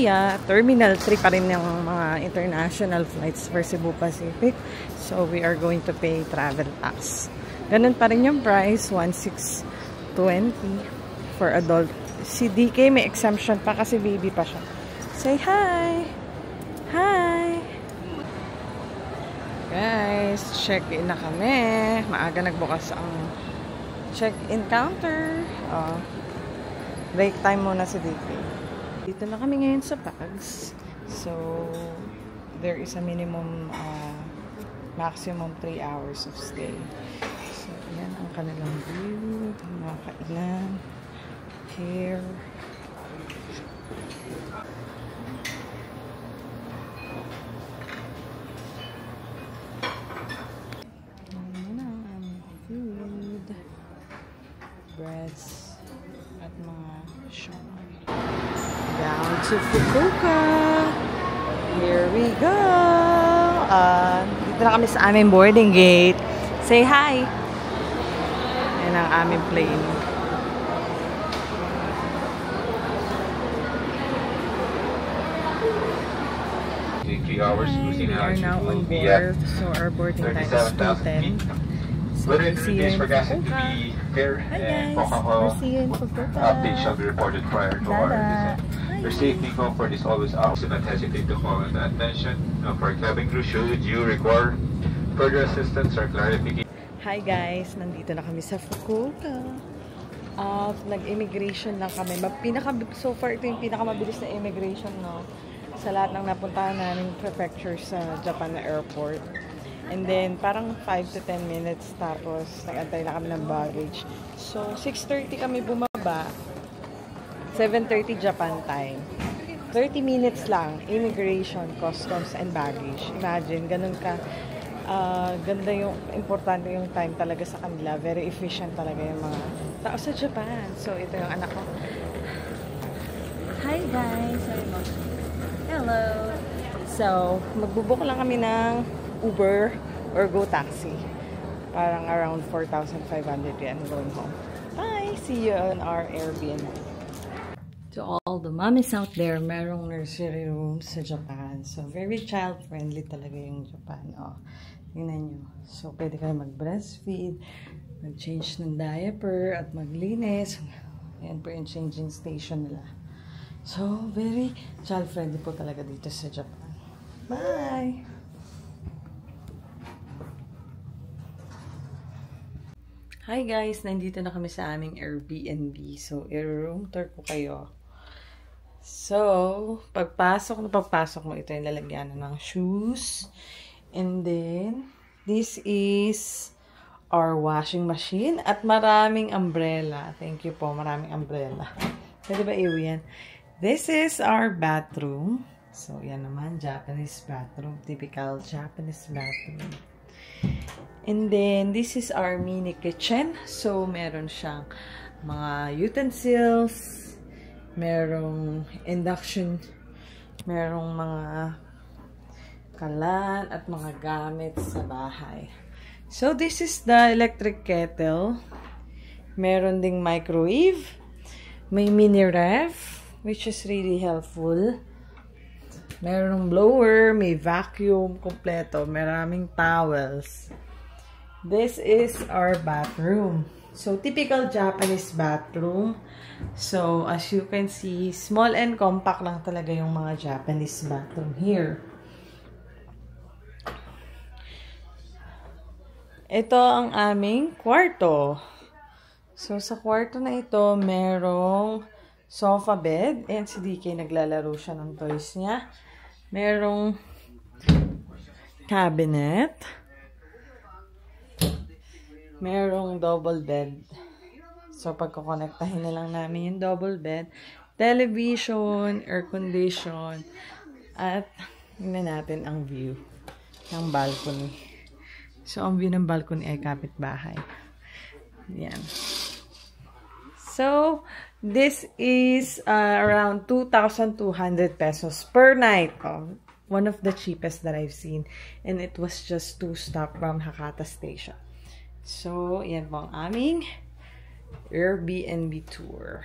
Korea, Terminal 3 pa rin yung mga international flights for Cebu Pacific. So, we are going to pay travel tax. Ganun pa rin yung price, 1,620 for adult. Si DK may exemption pa kasi baby pa siya. Say hi! Hi! Guys, check-in na kami. Maaga nagbukas ang check-in counter. Break time muna si DK. Dito na kami ngayon sa Pags. So, there is a minimum, maximum 3 hours of stay. So, yan ang kanilang view. Mga kainan. Here. Yan ang aming food. Breads. At mga siomai. Down to Fukuoka. Here we go. Dito na kami sa aming boarding gate. Say hi. Yan ang aming plane. We are now on board. So our boarding time is 2:10. So we'll see you in Fukuoka. Hi guys. We'll see you in Fukuoka. Update shall be reported prior to our descent. Your safety comfort is always up. Do not hesitate to call into attention. For cabin crew, should you require further assistance or clarification. Hi guys, nandito na kami sa Fukuoka. Nag-immigration lang kami. So far, ito yung pinakamabilis na immigration, no? Sa lahat ng napuntahan namin prefecture sa Japan na airport. And then, parang 5 to 10 minutes tapos nag-antay na kami ng baggage. So, 6:30 kami bumaba. 7:30 Japan time. 30 minutes lang, immigration, customs, and baggage. Imagine, ganun ka, ganda yung, importante yung time talaga sa kanila. Very efficient talaga yung mga tao sa Japan. So, ito yung anak ko. Hi guys! Hello! So, magbubook lang kami ng Uber or Go Taxi. Parang around 4,500 yen going home. Bye! See you on our Airbnb. To all the mommies out there, merong nursery rooms sa Japan. So, very child-friendly talaga yung Japan. Tingnan nyo. So, pwede kayo mag-breastfeed, mag-change ng diaper, at maglinis. Ayan po yung changing station nila. So, very child-friendly po talaga dito sa Japan. Bye! Hi guys! Nandito na kami sa aming Airbnb. So, i-room tour ko kayo. So, pagpasok mo, ito yung lalagyan ng shoes. And then, this is our washing machine. At maraming umbrella. Thank you po, maraming umbrella. Pwede ba yan? This is our bathroom. So, yan naman, Japanese bathroom. Typical Japanese bathroom. And then, this is our mini kitchen. So, meron siyang mga utensils, merong induction, merong mga kalan at mga gamit sa bahay. So, this is the electric kettle. Meron ding microwave. May mini ref, which is really helpful. Merong blower, may vacuum, kompleto. Maraming towels. This is our bathroom. So, typical Japanese bathroom. So, as you can see, small and compact lang talaga yung mga Japanese bathroom here. Ito ang aming kwarto. So, sa kwarto na ito, merong sofa bed. And si DK naglalaro siya ng toys niya. Merong cabinet. Merong double bed. So, pagkukonektahin na lang namin yung double bed. Television, air condition, at tingnan natin ang view ng balcony. So, ang view ng balcony ay kapitbahay. Yan. So, this is around 2,200 pesos per night. One of the cheapest that I've seen. And it was just 2 stops from Hakata Station. So, yan po ang aming Airbnb tour.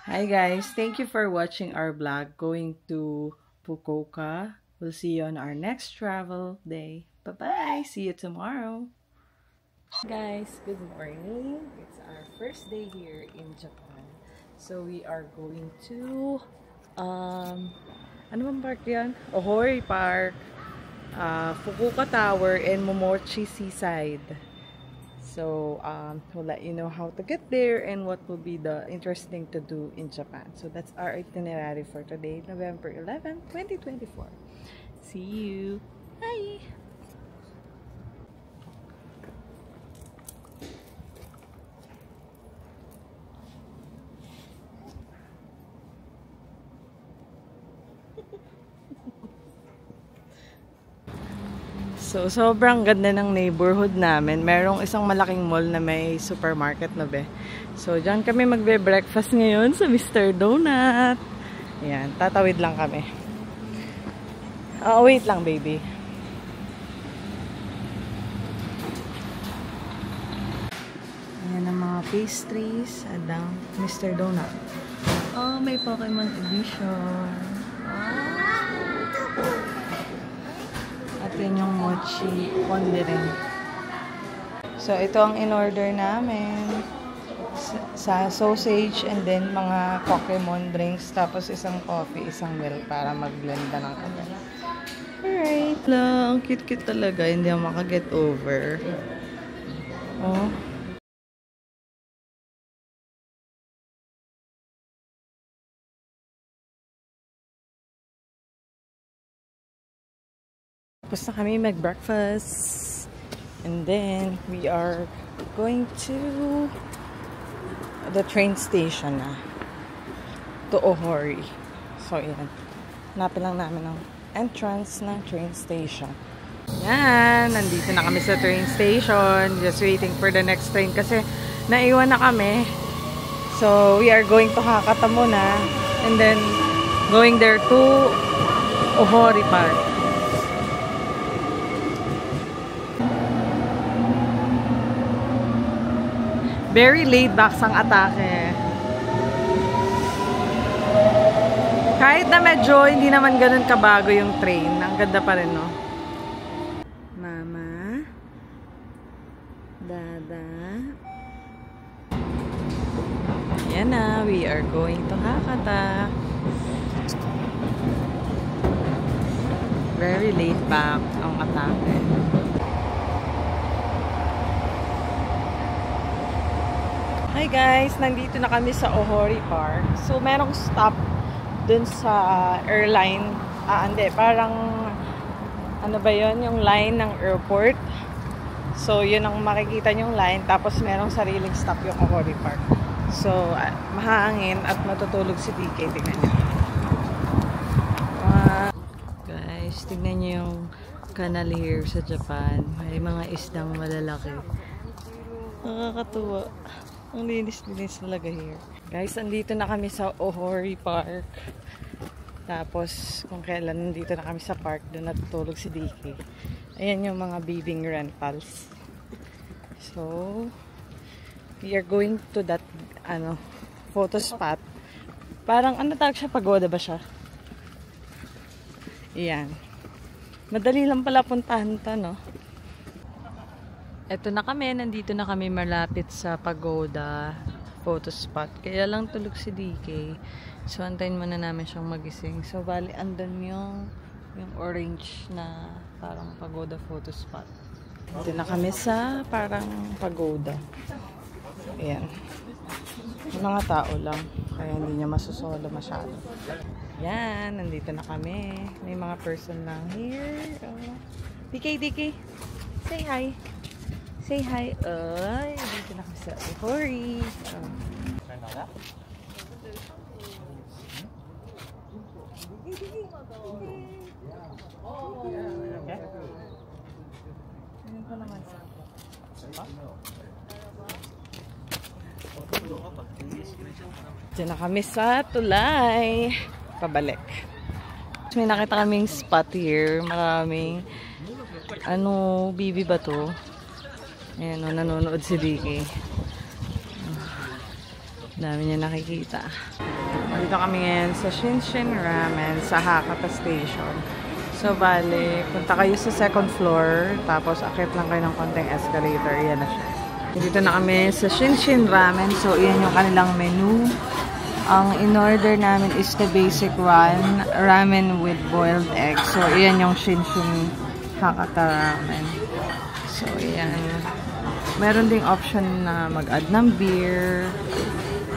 Hi guys, thank you for watching our vlog going to Fukuoka. We'll see you on our next travel day. Bye-bye! See you tomorrow! Guys, good morning. It's our first day here in Japan. So we are going to ano bang park yan? Ohori Park, Fukuoka Tower, and Momochi Seaside. So we'll let you know how to get there and what will be the interesting to do in Japan. So that's our itinerary for today, November 11, 2024. See you! Bye! So, sobrang ganda ng neighborhood namin. Merong isang malaking mall na may supermarket na be. So, dyan kami magbe-breakfast ngayon sa Mr. Donut. Ayan, tatawid lang kami. Oh, wait lang, baby. Ayan ang mga pastries. Adang Mr. Donut. Oh, may Pokemon edition. At yun yung mochi kondirin. So, ito ang in-order namin. Sa sausage and then mga Pokemon drinks. Tapos isang coffee, isang milk para mag-blenda ng kape. Alright lang. Cute-cute talaga. Hindi ako makaget over. Oh. Tapos na kami mag-breakfast. And then, we are going to the train station na. To Ohori. So, yan. Hanapin lang namin ang entrance ng train station. Yan. Nandito na kami sa train station. Just waiting for the next train kasi naiwan na kami. So, we are going to Hakata muna. And then, going there to Ohori Park. Very laid back sang atake. Kahit na medyo hindi naman ganun kabago yung train, ang ganda pa rin, no? Mama, Dada. Yan na, we are going to Hakata. Very laid back ang atake. Hi guys, nandito na kami sa Ohori Park. So, merong stop dun sa airline. Hindi, parang ano ba yun? Yung line ng airport. So, yun ang makikita yung line. Tapos, merong sariling stop yung Ohori Park. So, mahangin at matutulog si DK. Tignan nyo. Guys, tignan nyo yung canal here sa Japan. May mga isdang malalaki. Nakakatuwa. Ang linis-linis talaga here. Guys, andito na kami sa Ohori Park. Tapos, kung kailan nandito na kami sa park, doon natutulog si DK. Ayan yung mga bathing rentals. So, we are going to that, photo spot. Parang, tawag siya? Pagoda ba siya? Ayan. Madali lang pala puntahan to, no? Eto na kami, nandito na kami malapit sa pagoda photo spot. Kaya lang tulog si DK. So, antayin muna namin siyang magising. So, bali, andun yung orange na parang pagoda photo spot. Dito na kami sa parang pagoda. Ayan. May mga tao lang. Kaya hindi niya masusolo masyado. Yan, nandito na kami. May mga person lang here. Oh. DK. Say hi. Say hi. Ay, dito na kami sa Ohori. Diyan na kami sa tulay. Pabalik. May nakita kaming spot here. Maraming bibi ba to? Ayan, nanonood si DK. Dami niya nakikita. Dito kami ngayon sa Shinshin Ramen sa Hakata Station. So, bale, punta kayo sa second floor, tapos akit lang kayo ng konting escalator. Yan na siya. Dito na kami sa Shinshin Ramen. So, iyan yung kanilang menu. Ang in-order namin is the basic ramen with boiled egg. So, iyan yung Shinshin Hakata Ramen. So, iyan. Meron ding option na mag-add ng beer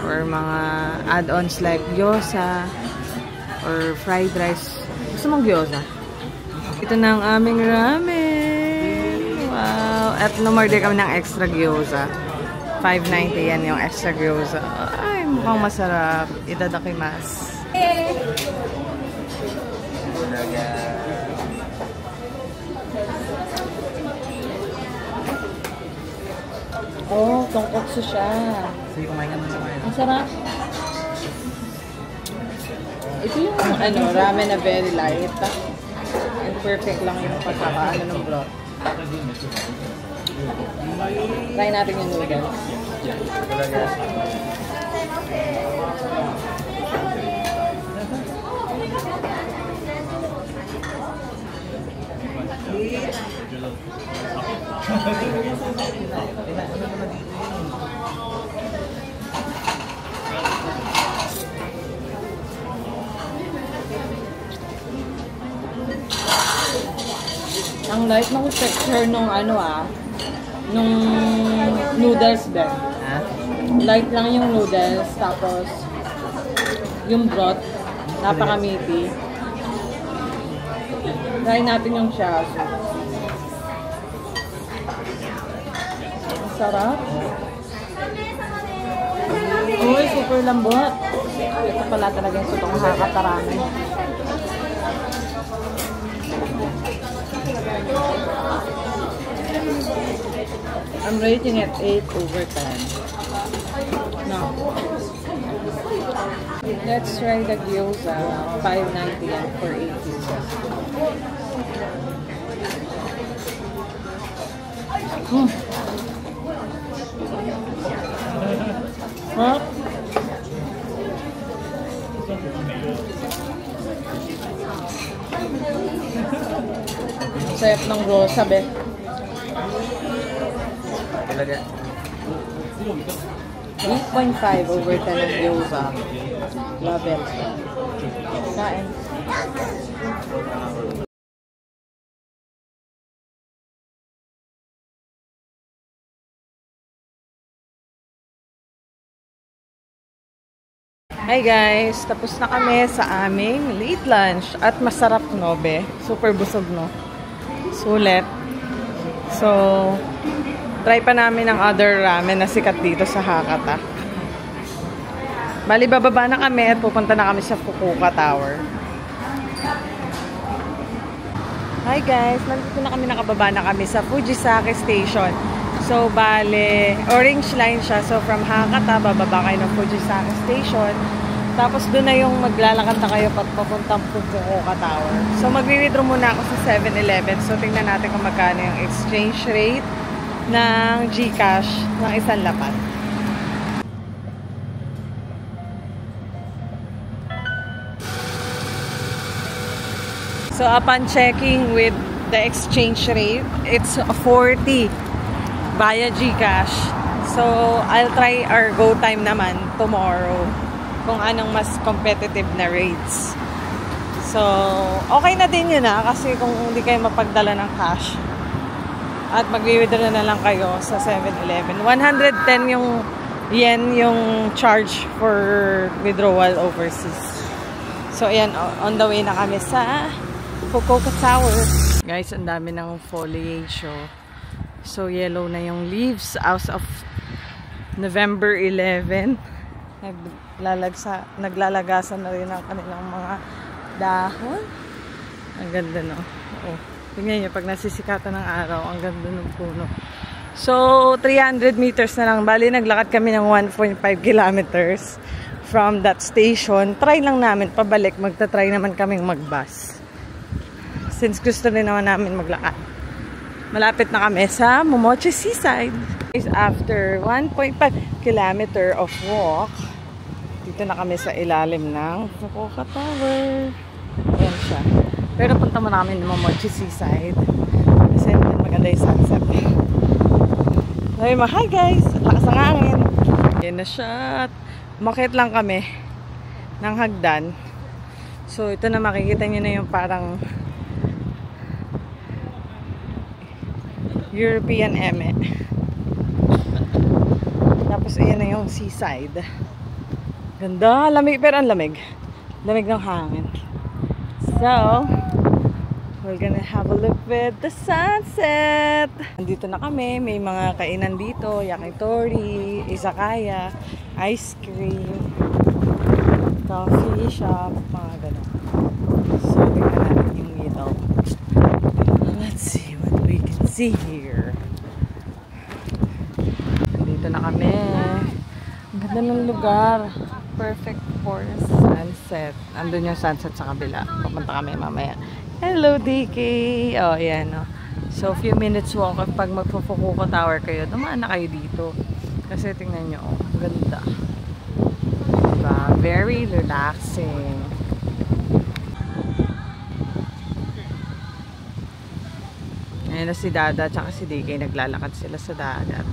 or mga add-ons like gyoza or fried rice. Gusto mong gyoza? Ito na ang aming ramen. Wow! At lumorder kami ng extra gyoza. 590 yan yung extra gyoza. Ay, mukhang masarap. Itadakimasu. Oh, tongkotsu siya. Sige, kumain ka sa kumain. Ang sarap. Ito yung ramen na very light. And perfect lang yung pagkakaano ng broth. Try natin yung noodles. Ang light ng texture nung nung noodles din. Light lang yung noodles, tapos yung broth, napaka-meaty. Try natin yung shazu. Ang sarap. Uy, super lambot. Ito pala talaga yung sutong Hakata Ramen. I'm rating it 8/10. No. Let's try the gyoza. 590 yan for 8 pieces. Huh? Sayap ng rosa, be. Talaga. 8.5/10 ng gyoza. Love it. Kain. Hi guys! Tapos na kami sa aming late lunch. At masarap, no, be? Super busog, no? Sulit. So, try pa namin ang other ramen na sikat dito sa Hakata. Bali, bababa na kami at pupunta na kami sa Fukuoka Tower. Hi guys! Nandito na kami, nakababa na kami sa Fujisake Station. So, bale, orange line siya. So, from Hakata, bababa kayo ng Fujisake Station. Tapos, doon na yung maglalakad na kayo papuntang Fukuoka Tower. So, magwi-withdraw muna ako sa 7-Eleven. So, tingnan natin kung magkano yung exchange rate ng GCash ng isang lapat. So, upon checking with the exchange rate, it's 40 via GCash. So, I'll try our go time naman tomorrow kung anong mas competitive na rates. So, okay na din yun kasi kung hindi kayo mapagdala ng cash at mag-withdraw na lang kayo sa 7-Eleven. 110 yung yen yung charge for withdrawal overseas. So, ayan, on the way na kami sa Fukuoka Tower. Guys, ang dami ng foliage. So, yellow na yung leaves as of November 11. Naglalagasan na rin ang kanilang mga dahon. Ang ganda, no? Oh, tingnan nyo, pag nasisikatan ng araw, ang ganda ng puno. So, 300 meters na lang. Bali, naglakad kami ng 1.5 kilometers from that station. Try lang namin, pabalik. Magta-try naman kaming mag-bus. Since gusto rin naman namin maglakad. Malapit na kami sa Momochi Seaside. After 1.5 kilometer of walk, Dito na kami sa ilalim ng Fukuoka Tower. Ayan siya. Pero punta muna kami ng Momochi Seaside. Kasi maganda yung sunset. Hi guys! Lakas ng hangin. Ayan na siya. Umakyat lang kami ng hagdan. So ito na, makikita nyo na yung parang European eme. Tapos ayan na yung seaside. Ganda, lamig, pero ang lamig. Lamig ng hangin. So, we're gonna have a look with the sunset. Nandito na kami, may mga kainan dito, yakitori, izakaya, ice cream, coffee shop, mga ganun. So, tingnan natin yung ilaw. Let's see what we can see here. Nandito na kami. Ang ganda ng lugar. Perfect for sunset. Andun yung sunset sa kabila. Pupunta kami mamaya. Hello, DK! Oh, ayan, oh. So, few minutes walk. Pag magpo-Fukuoka Tower kayo, dumaan na kayo dito. Kasi tingnan nyo, oh, ganda. Diba? Very relaxing. Ayan na si Dada at si DK. Naglalakad sila sa dagat.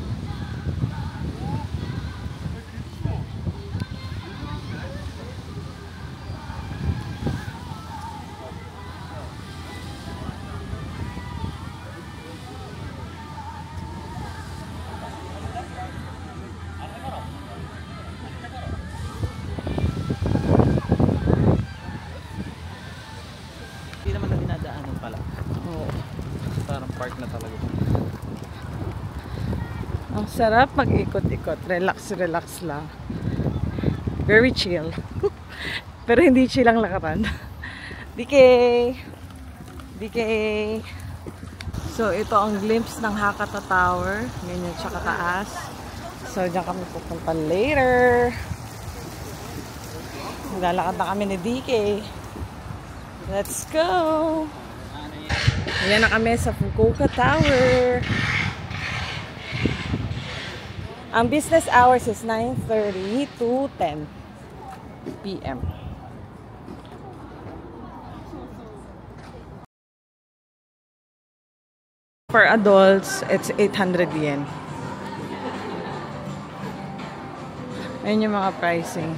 Hindi naman na dinadaanan pala. Oo. Parang park na talaga. Ang sarap mag-ikot-ikot. Relax lang. Very chill. Pero hindi chill ang lakaran. DK! So, ito ang glimpse ng Hakata Tower. Ganyan siya kataas. So, dyan kami pupunta later. Maglalakad na kami ni DK. Let's go! Ayan na kami sa Fukuoka Tower. Ang business hours is 9:30 to 10 p.m. For adults, it's 800 yen. Ayun yung mga pricing.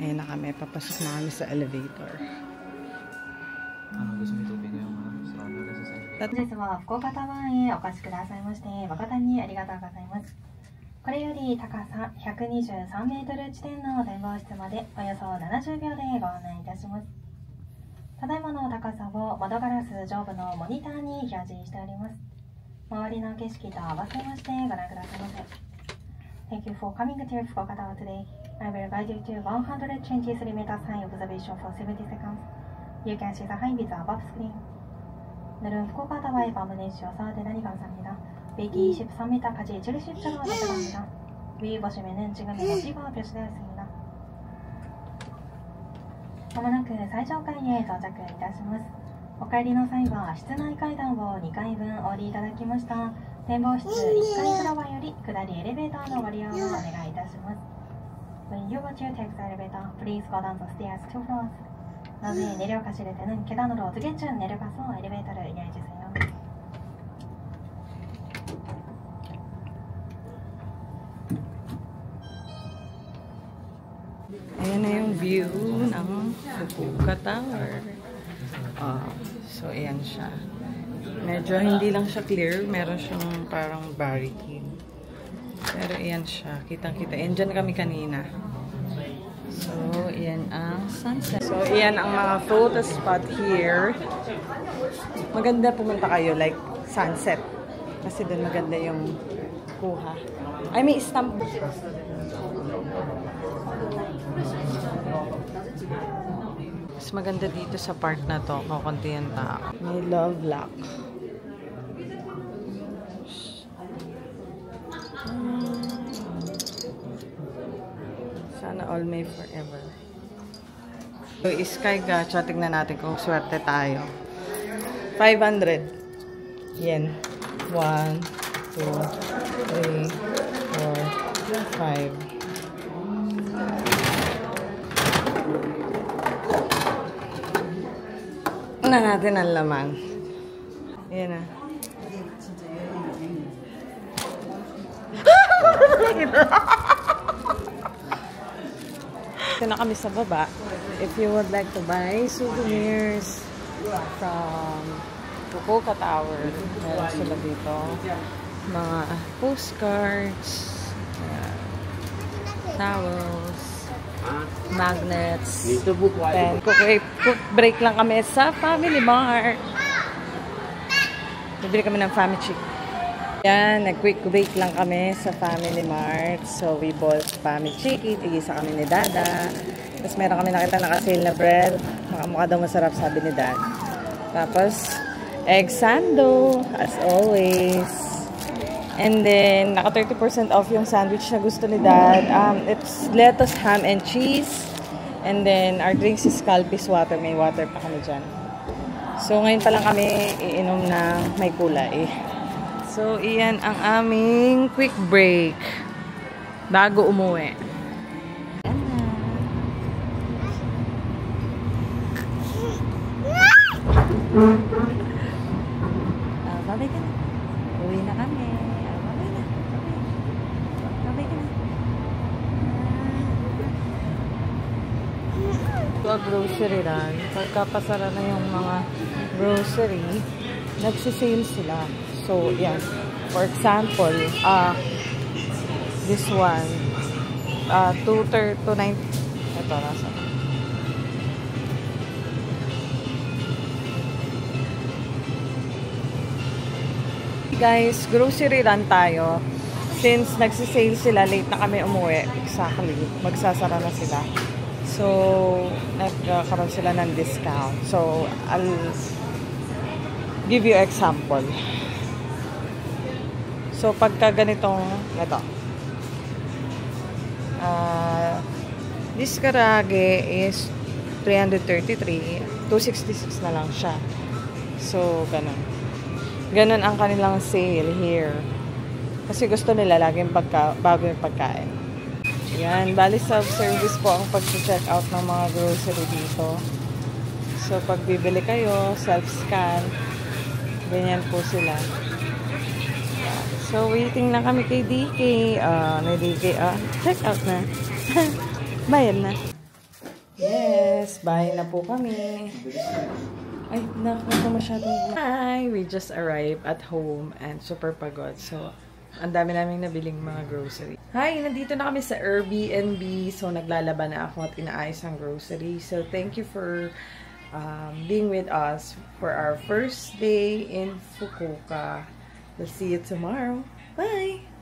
Ayan na kami. Papasok na kami sa elevator. Gusto mo itubig ko yung sa elevator? 本日は福岡タワーへお越しくださいまして誠にありがとうございます。これより高さ123メートル地点の展望室までおよそ70秒でご案内いたします。ただいまの高さを窓ガラス上部のモニターに表示しております。周りの景色と合わせましてご覧くださいませ。Thank you for coming to Fukuoka Tower today. I will guide you to 123 meters high observation for 70 seconds. You can see the high with the above screen. 오늘은 후쿠오카 타워에 방문해 주셔서 대단히 감사합니다. 위기 23m까지 즐길 수 있도록 부탁합니다. 위에 보시면은 지금 높이가 표시되어 있습니다. まもなく最上階へ到着いたします。お帰りの際は室内階段を2階分お降りいただきました。展望室1階フロアより下りエレベーターのご利用をお願いいたします。When you want to take the elevator, please go down the stairs 2 floors. 나중에 내려가실 때는 계단으로 2개쯤 내려가서 엘리베이터를 이용해주세요. Ayan na yung view ng Fukuoka Tower. So, ayan siya. Medyo hindi lang siya clear. Meron siyang parang barricade. Pero ayan siya. Kitang-kita. Ayan dyan kami kanina. So, ayan ang sunset. So, ayan ang mga photo spot here. Maganda pumunta kayo, like sunset. Kasi doon maganda yung kuha. Ay, may stamp. Mas maganda dito sa park na to. Kukunti yung tao. May love lock. Sana all may forever. So, Sky Gacha. Tignan natin kung swerte tayo. 500 yen. 1, 2, 3, 4, 5. na natin ang laman. Ayan na. Ito na kami sa baba. If you would like to buy souvenirs from Fukuoka Tower, meron sila dito. Mga postcards, towels, magnets, pen. Quick break lang kami sa Family Mart. Bibili kami ng Family Chick. Yan, nag-quick break lang kami sa Family Mart. So, we bought Family Chicken. Tigisa kami ni Dada. Tapos, meron kami nakita naka-sale na bread. Mukha daw masarap, sabi ni Dad. Tapos, egg sando, as always. And then, naka 30% off yung sandwich na gusto ni Dad. It's lettuce, ham, and cheese. And then, our drinks is Calpis water. May water pa kami dyan. So, ngayon pa lang kami iinom na may kulay. So, iyan ang aming quick break bago umuwi. Babay ka na. Uwi na kami. Babay na. Babay ka na. Ito ang grocery lang. Pagkapasara na yung mga grocery, nagsisale sila. So, yan. For example, this one, 2.9, ito, nasa. Guys, grocery run tayo. Since nagsisale sila, late na kami umuwi. Exactly. Magsasara na sila. So, nagkaroon sila ng discount. So, I'll give you example. So, pagka ganitong, ito. This karage is 333. 266 na lang siya. So, ganun. Ganun ang kanilang sale here. Kasi gusto nila laging bago yung pagkain. Yan. Bali, self-service po ang pag-check out ng mga grocery dito. So, pag bibili kayo, self-scan. Ganyan po sila. So, waiting lang kami kay DK. Check out na. Bayad na. Yes, bayad na po kami. Ay, naku masyadong. Hi, we just arrived at home and super pagod. So, ang dami naming nabiling mga grocery. Hi, nandito na kami sa Airbnb. So, naglalaba na ako at inaayos ang grocery. So, thank you for being with us for our first day in Fukuoka. We'll see you tomorrow. Bye!